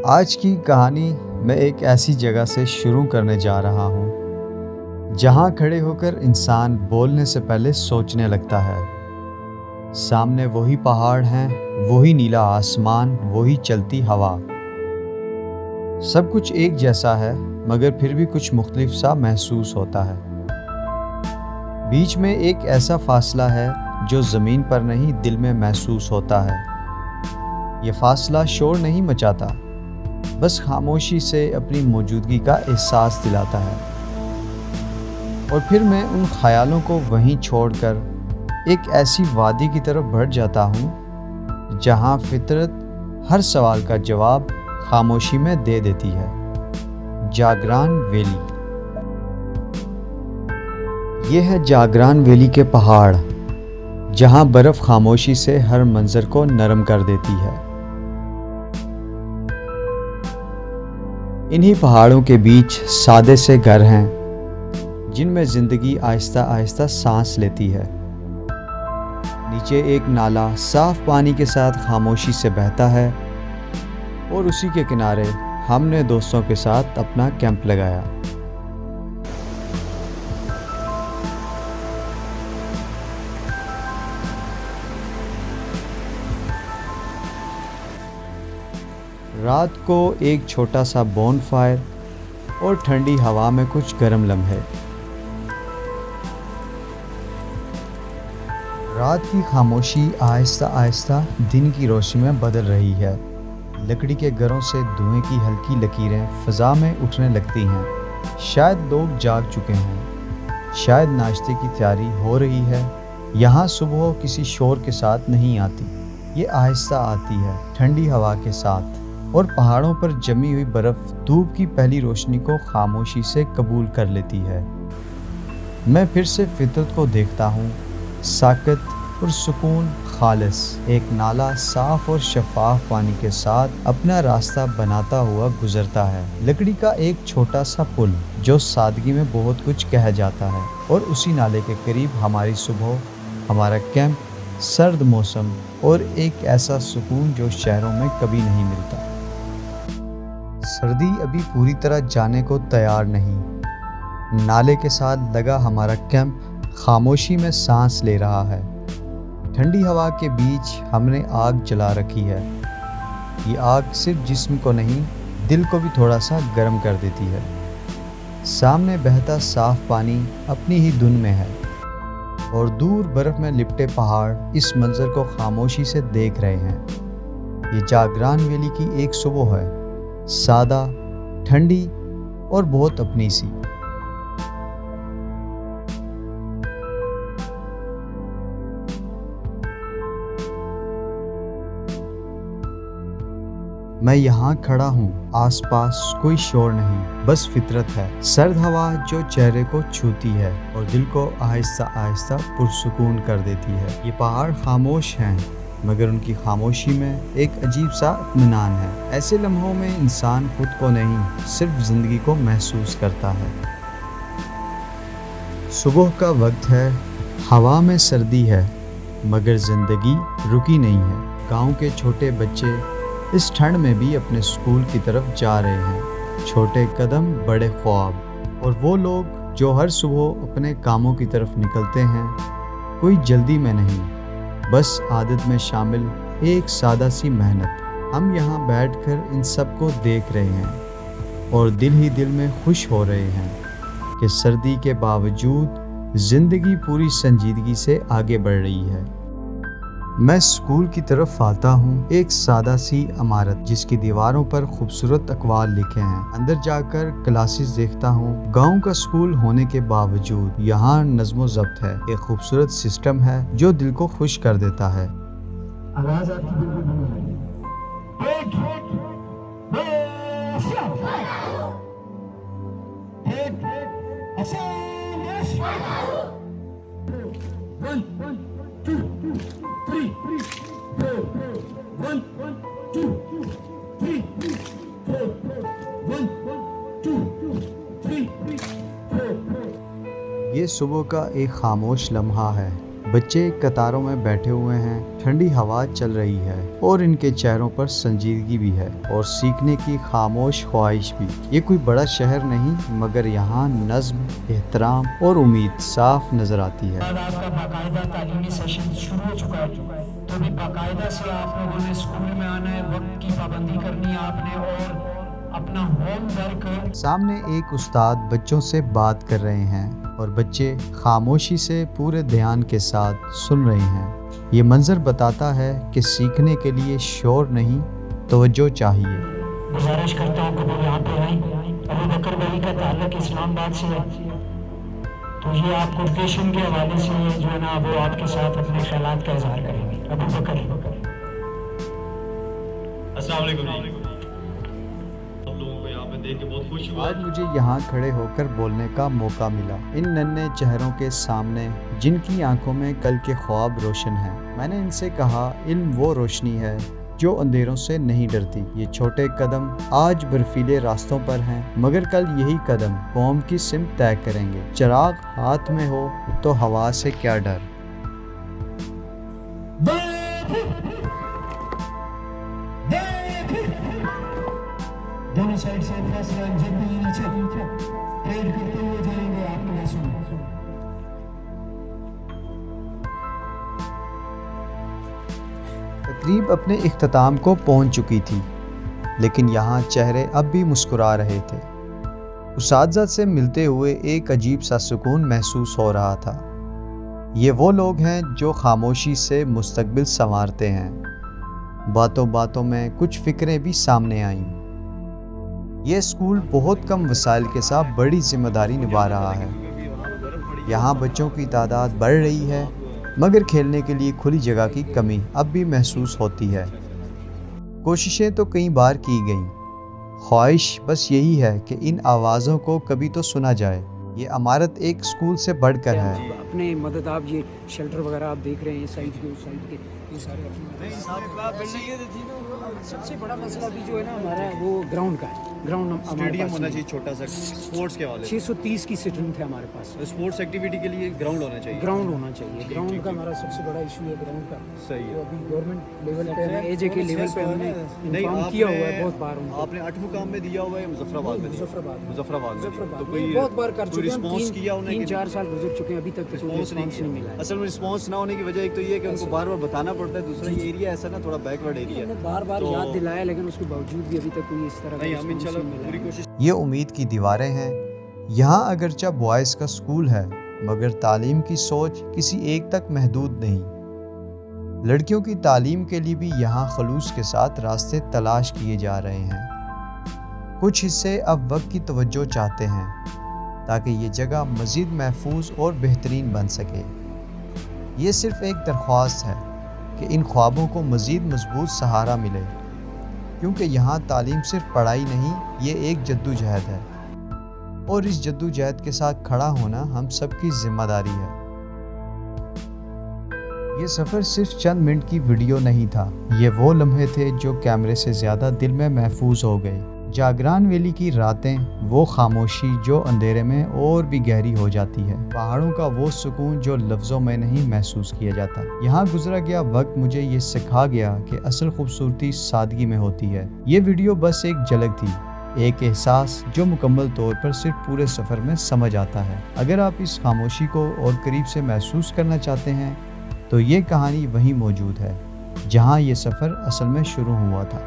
آج کی کہانی میں ایک ایسی جگہ سے شروع کرنے جا رہا ہوں جہاں کھڑے ہو کر انسان بولنے سے پہلے سوچنے لگتا ہے۔ سامنے وہی پہاڑ ہیں، وہی نیلا آسمان، وہی چلتی ہوا۔ سب کچھ ایک جیسا ہے مگر پھر بھی کچھ مختلف سا محسوس ہوتا ہے۔ بیچ میں ایک ایسا فاصلہ ہے جو زمین پر نہیں دل میں محسوس ہوتا ہے۔ یہ فاصلہ شور نہیں مچاتا، بس خاموشی سے اپنی موجودگی کا احساس دلاتا ہے۔ اور پھر میں ان خیالوں کو وہیں چھوڑ کر ایک ایسی وادی کی طرف بڑھ جاتا ہوں جہاں فطرت ہر سوال کا جواب خاموشی میں دے دیتی ہے۔ جاگران ویلی۔ یہ ہے جاگران ویلی کے پہاڑ، جہاں برف خاموشی سے ہر منظر کو نرم کر دیتی ہے۔ انہی پہاڑوں کے بیچ سادے سے گھر ہیں جن میں زندگی آہستہ آہستہ سانس لیتی ہے۔ نیچے ایک نالا صاف پانی کے ساتھ خاموشی سے بہتا ہے اور اسی کے کنارے ہم نے دوستوں کے ساتھ اپنا کیمپ لگایا۔ رات کو ایک چھوٹا سا بون فائر اور ٹھنڈی ہوا میں کچھ گرم لمحے۔ رات کی خاموشی آہستہ آہستہ دن کی روشنی میں بدل رہی ہے۔ لکڑی کے گھروں سے دھوئیں کی ہلکی لکیریں فضا میں اٹھنے لگتی ہیں۔ شاید لوگ جاگ چکے ہیں، شاید ناشتے کی تیاری ہو رہی ہے۔ یہاں صبح کسی شور کے ساتھ نہیں آتی، یہ آہستہ آتی ہے، ٹھنڈی ہوا کے ساتھ، اور پہاڑوں پر جمی ہوئی برف دھوپ کی پہلی روشنی کو خاموشی سے قبول کر لیتی ہے۔ میں پھر سے فطرت کو دیکھتا ہوں، ساکت اور سکون خالص۔ ایک نالا صاف اور شفاف پانی کے ساتھ اپنا راستہ بناتا ہوا گزرتا ہے۔ لکڑی کا ایک چھوٹا سا پل جو سادگی میں بہت کچھ کہہ جاتا ہے، اور اسی نالے کے قریب ہماری صبح، ہمارا کیمپ، سرد موسم اور ایک ایسا سکون جو شہروں میں کبھی نہیں ملتا۔ سردی ابھی پوری طرح جانے کو تیار نہیں۔ نالے کے ساتھ لگا ہمارا کیمپ خاموشی میں سانس لے رہا ہے۔ ٹھنڈی ہوا کے بیچ ہم نے آگ جلا رکھی ہے۔ یہ آگ صرف جسم کو نہیں، دل کو بھی تھوڑا سا گرم کر دیتی ہے۔ سامنے بہتا صاف پانی اپنی ہی دھن میں ہے، اور دور برف میں لپٹے پہاڑ اس منظر کو خاموشی سے دیکھ رہے ہیں۔ یہ جاگران ویلی کی ایک صبح ہے، سادہ، ٹھنڈی اور بہت اپنی سی۔ میں یہاں کھڑا ہوں، آس پاس کوئی شور نہیں، بس فطرت ہے، سرد ہوا جو چہرے کو چھوتی ہے اور دل کو آہستہ آہستہ پرسکون کر دیتی ہے۔ یہ پہاڑ خاموش ہیں مگر ان کی خاموشی میں ایک عجیب سا اطمینان ہے۔ ایسے لمحوں میں انسان خود کو نہیں، صرف زندگی کو محسوس کرتا ہے۔ صبح کا وقت ہے، ہوا میں سردی ہے مگر زندگی رکی نہیں ہے۔ گاؤں کے چھوٹے بچے اس ٹھنڈ میں بھی اپنے اسکول کی طرف جا رہے ہیں، چھوٹے قدم بڑے خواب۔ اور وہ لوگ جو ہر صبح اپنے کاموں کی طرف نکلتے ہیں، کوئی جلدی میں نہیں، بس عادت میں شامل ایک سادہ سی محنت۔ ہم یہاں بیٹھ کر ان سب کو دیکھ رہے ہیں اور دل ہی دل میں خوش ہو رہے ہیں کہ سردی کے باوجود زندگی پوری سنجیدگی سے آگے بڑھ رہی ہے۔ میں اسکول کی طرف آتا ہوں، ایک سادہ سی عمارت جس کی دیواروں پر خوبصورت اقوال لکھے ہیں۔ اندر جا کر کلاسز دیکھتا ہوں۔ گاؤں کا اسکول ہونے کے باوجود یہاں نظم و ضبط ہے، ایک خوبصورت سسٹم ہے جو دل کو خوش کر دیتا ہے۔ آواز آپ کی بالکل بنی ہے۔ یہ صبح کا ایک خاموش لمحہ ہے، बच्चे कतारों में बैठे हुए हैं, ठंडी हवा चल रही है और इनके चेहरों पर संजीदगी भी है और सीखने की खामोश ख्वाहिश भी। ये कोई बड़ा शहर नहीं, मगर यहाँ नज्म, एहतराम और उम्मीद साफ नजर आती है। आज आपका बाकायदा तालीमी सेशन शुरू हो चुका है, तो भी बाकायदा से आप लोगों ने स्कूल में आना है, वक्त की पाबंदी करनी है आपने और अपना होमवर्क। सामने एक उस्ताद बच्चों से बात कर रहे हैं और बच्चे खामोशी से पूरे ध्यान के साथ सुन रहे हैं। ये मंजर बताता है कि सीखने के लिए शोर नहीं, तवज्जो चाहिए। गुजारिश करता हूँ कि वो यहाँ पे आएं। अबू बकर वली का ताल्लुक इस्लामाबाद से है, तो ये आपको एजुकेशन के हवाले से जो है ना वो आपके साथ अपने ख्यालात का इजहार करेंगे। अबू बकर। अस्सलाम वालेकुम। आप लोगों को यहाँ पे देख के बहुत खुश हुआ। आज मुझे यहाँ खड़े होकर बोलने का मौका मिला, इन नन्हे चेहरों के सामने जिनकी आंखों में कल के ख्वाब रोशन हैं। मैंने इनसे कहा, इल्म वो रोशनी है जो अंधेरों से नहीं डरती। ये छोटे कदम आज बर्फीले रास्तों पर हैं, मगर कल यही कदम कौम की सिमत तय करेंगे। चिराग हाथ में हो तो हवा से क्या डर। दोनों साइड से फैसला जब भी नीचे ट्रेड करते हुए जाएंगे आपके मैसों में। तकरीब अपने इख्तिताम को पहुंच चुकी थी, लेकिन यहाँ चेहरे अब भी मुस्कुरा रहे थे। उस्ताद से मिलते हुए एक अजीब सा सुकून महसूस हो रहा था। ये वो लोग हैं जो खामोशी से मुस्तकबिल संवारते हैं। बातों बातों में कुछ फिक्रें भी सामने आईं। ये स्कूल बहुत कम वसाइल के साथ बड़ी जिम्मेदारी निभा रहा है। यहाँ बच्चों की तादाद बढ़ रही है, मगर खेलने के लिए खुली जगह की कमी अब भी महसूस होती है। कोशिशें तो कई बार की गईं, ख्वाहिश बस यही है कि इन आवाज़ों को कभी तो सुना जाए। ये इमारत एक स्कूल से बढ़कर है। अपने मदद आप ये शेल्टर वगैरह आप देख रहे हैं, साइड के उस साइड के ये सारे सबसे बड़ा मसला भी जो है ना हमारा वो ग्राउंड का है। ग्राउंड स्टेडियम होना चाहिए छोटा सा स्पोर्ट्स के वाले। 630 की स्ट्रेंथ है हमारे पास। स्पोर्ट्स एक्टिविटी के लिए ग्राउंड होना चाहिए। ग्राउंड होना चाहिए। ग्राउंड का हमारा सबसे बड़ा इशू है ग्राउंड का। सही है। तो अभी गवर्नमेंट लेवल पे एजे के लेवल पे हमने इन्फॉर्म किया हुआ है बहुत बार। आपने 8 मुकाम में दिया हुआ है मुजफ्फराबाद में। मुजफ्फराबाद तो कोई बहुत बार कर चुके हैं। रिस्पांस किया उन्होंने? 3-4 साल गुजर चुके हैं, अभी तक तो कोई रिस्पांस नहीं मिला है। असल में रिस्पांस ना होने की वजह एक तो ये है कि उनको बार बार बताना पड़ता है, दूसरा ये एरिया ऐसा ना थोड़ा बैकवर्ड एरिया है। हमने बार बार याद दिलाया, लेकिन उसके बावजूद भी अभी तक कोई इस तरह का नहीं, हम response इंशाल्लाह नहीं मिला पूरी है। कोशिश। ये उम्मीद की दीवारें हैं। यहाँ अगरचा बॉयज़ का स्कूल है, मगर तालीम की सोच किसी एक तक महदूद नहीं। लड़कियों की तालीम के लिए भी यहाँ खलूस के साथ रास्ते तलाश किए जा रहे हैं। कुछ हिस्से अब वक्त की तवज्जो चाहते हैं ताकि ये जगह मज़ीद महफूज और बेहतरीन बन सके। ये सिर्फ एक दरख्वास्त है कि इन ख्वाबों को मज़ीद मजबूत सहारा मिले, क्योंकि यहाँ तालीम सिर्फ पढ़ाई नहीं, ये एक जद्दोजहद है और इस जद्दोजहद के साथ खड़ा होना हम सबकी जिम्मेदारी है। ये सफ़र सिर्फ चंद मिनट की वीडियो नहीं था, ये वो लम्हे थे जो कैमरे से ज़्यादा दिल में महफूज हो गए। जागरान वैली की रातें, वो खामोशी जो अंधेरे में और भी गहरी हो जाती है। पहाड़ों का वो सुकून जो लफ्ज़ों में नहीं महसूस किया जाता। यहाँ गुजरा गया वक्त मुझे ये सिखा गया कि असल खूबसूरती सादगी में होती है। ये वीडियो बस एक झलक थी, एक एहसास जो मुकम्मल तौर पर सिर्फ पूरे सफ़र में समझ आता है। अगर आप इस खामोशी को और करीब से महसूस करना चाहते हैं तो ये कहानी वहीं मौजूद है जहाँ ये सफ़र असल में शुरू हुआ था।